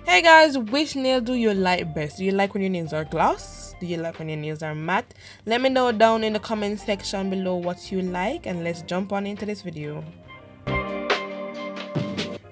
Hey guys, which nail do you like best? Do you like when your nails are gloss? Do you like when your nails are matte? Let me know down in the comment section below what you like, and let's jump on into this video.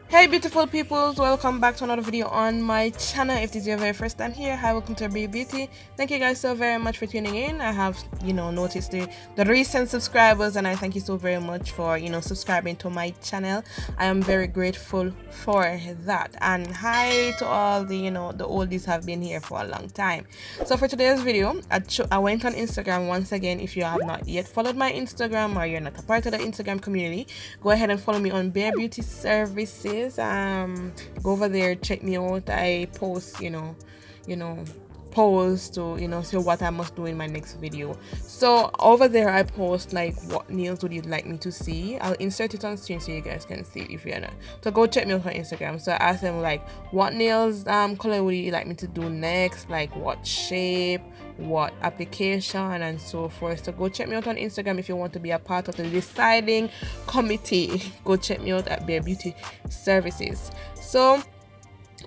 Hey beautiful peoples, welcome back to another video on my channel. If this is your very first time here, hi, welcome to BareBeauty. Thank you guys so very much for tuning in. I have noticed the recent subscribers, and I thank you so very much for subscribing to my channel. I am very grateful for that. And hi to all the the oldies have been here for a long time. So for today's video, I went on Instagram once again. If you have not yet followed my Instagram, or you're not a part of the Instagram community, go ahead and follow me on BareBeauty Services. Go over there, check me out. I post post to see what I must do in my next video. So over there I post like what nails would you like me to see. I'll insert it on screen so you guys can see it if you're not. So go check me out on Instagram. So I asked them like what nails color would you like me to do next, like what shape, what application, and so forth. So go check me out on Instagram if you want to be a part of the deciding committee. Go check me out at BareBeauty Services. So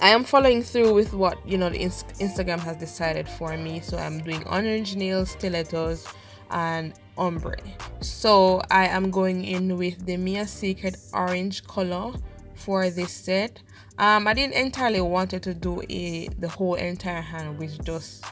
I am following through with what the Instagram has decided for me. So I'm doing orange nails, stilettos, and ombre. So I am going in with the Mia Secret orange color for this set. I didn't entirely wanted to do the whole entire hand with just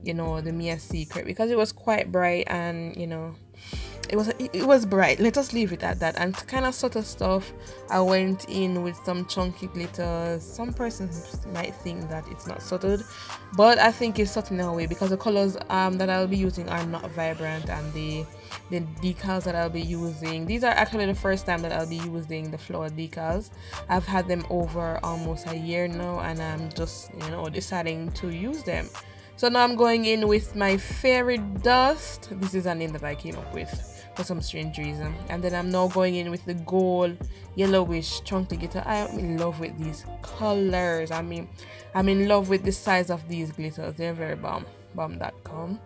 the Mia Secret, because it was quite bright, and it was bright. Let us leave it at that. And kind of subtle stuff, I went in with some chunky glitters. Some persons might think that it's not subtle, but I think it's subtle in a way, because the colors that I'll be using are not vibrant, and the decals that I'll be using, these are actually the first time that I'll be using the flower decals. I've had them over almost a year now, and I'm just deciding to use them. So now I'm going in with my fairy dust. This is a name that I came up with for some strange reason. And then I'm now going in with the gold yellowish chunky glitter. I am in love with these colors. I'm in love with the size of these glitters. They're very bomb.com.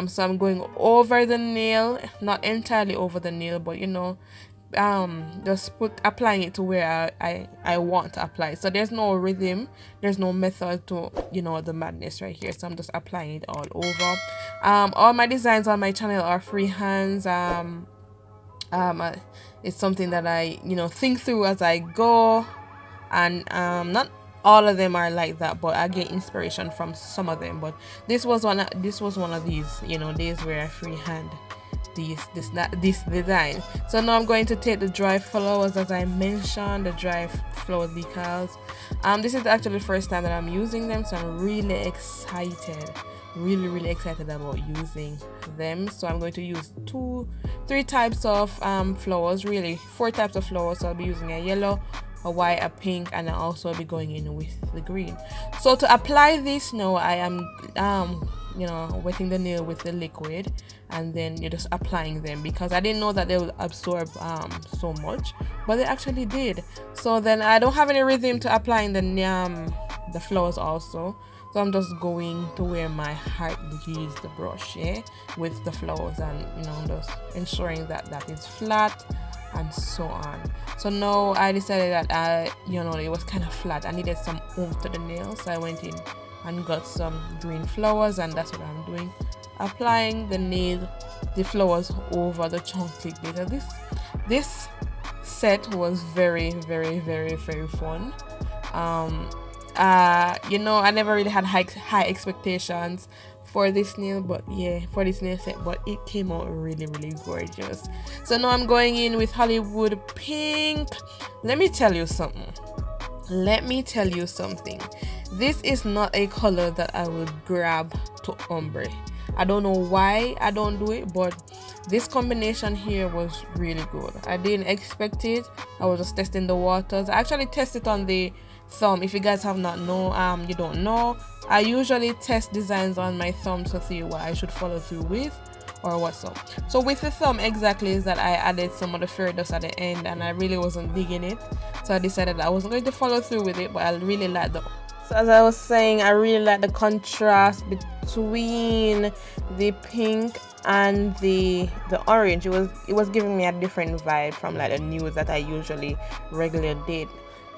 So I'm going over the nail, not entirely over the nail, but just applying it to where I want to apply it. So there's no rhythm, there's no method to the madness right here. So I'm just applying it all over. All my designs on my channel are freehands. It's something that I think through as I go, and not all of them are like that, but I get inspiration from some of them. But this was one of these days where I freehand this design. So now I'm going to take the dry flowers, as I mentioned, the dry flower decals. This is actually the first time that I'm using them, so I'm really excited, really excited about using them. So I'm going to use three types of flowers, really 4 types of flowers. So I'll be using a yellow, a white, a pink, and I'll also be going in with the green. So to apply this now, I am wetting the nail with the liquid, and then you're just applying them, because I didn't know that they would absorb so much, but they actually did. So then I don't have any rhythm to applying the flowers also, so I'm just going to where my heart leads the brush, with the flowers, and just ensuring that that is flat, and so on. So now I decided that it was kind of flat. I needed some oomph to the nail, so I went in and got some green flowers, and that's what I'm doing, applying the flowers over the chunky glitter. This set was very fun. I never really had high expectations for this nail, but for this nail set, but it came out really gorgeous. So now I'm going in with Hollywood Pink. Let me tell you something. This is not a color that I would grab to ombre. I don't know why I don't do it, but this combination here was really good. I didn't expect it. I was just testing the waters. I actually tested on the thumb. If you guys have not know, you don't know, I usually test designs on my thumb to see what I should follow through with, or what's up. So with the thumb, exactly, is that I added some of the fairy dust at the end, and I really wasn't digging it, so I decided I wasn't going to follow through with it. But I really like so as I was saying, I really like the contrast between the pink and the orange. It was giving me a different vibe from like the nudes that I usually regularly did.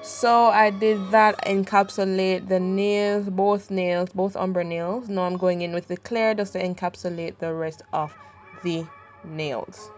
So I did that, encapsulate the nails, both ombre nails. Now I'm going in with the clear just to encapsulate the rest of the nails.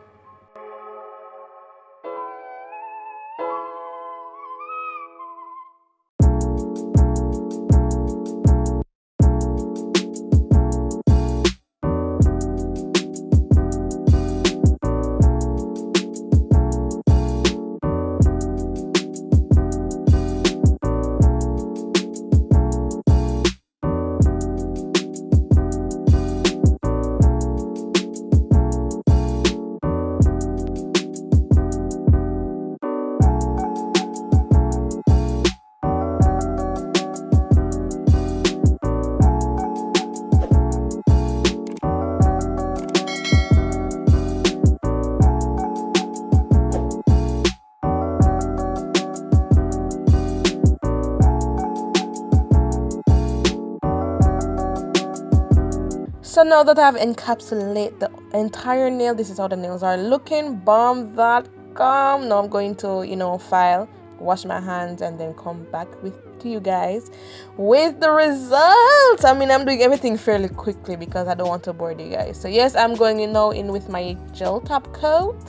So now that I've encapsulated the entire nail, this is how the nails are looking. Bomb.com. Now I'm going to, file, wash my hands, and then come back to you guys with the results. I mean, I'm doing everything fairly quickly because I don't want to bore you guys. So yes, I'm going in with my gel top coat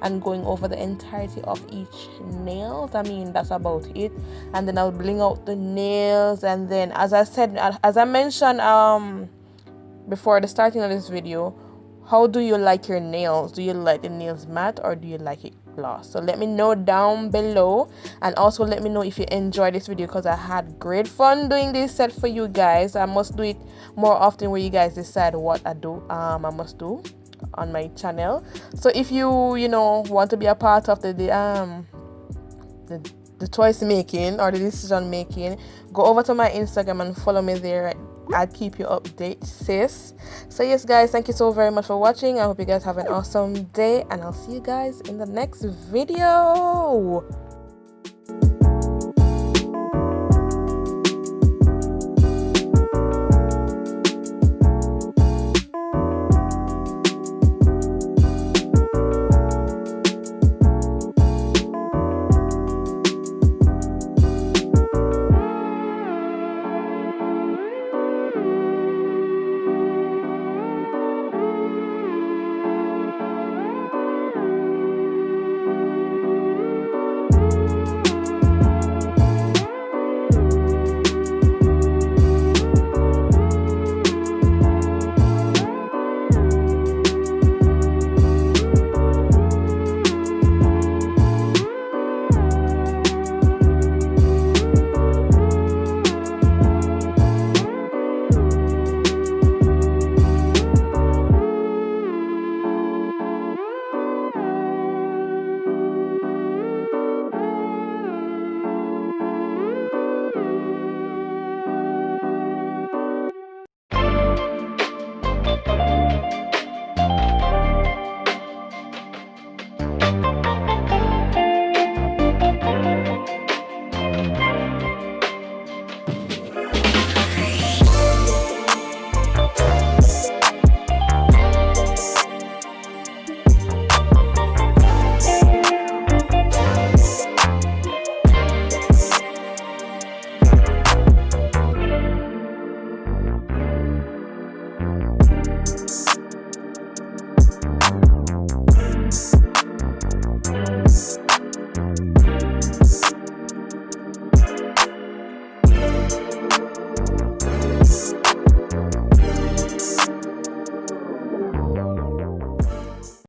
and going over the entirety of each nail. I mean, that's about it. And then I'll bling out the nails, and then as I mentioned before the starting of this video, how do you like your nails? Do you like the nails matte or do you like it gloss? So let me know down below, and also let me know if you enjoyed this video because I had great fun doing this set for you guys. I must do it more often where you guys decide what I must do on my channel. So if you want to be a part of the choice making or the decision making, go over to my Instagram and follow me there. I'll keep you updated, sis. So yes guys, thank you so very much for watching. I hope you guys have an awesome day, and I'll see you guys in the next video.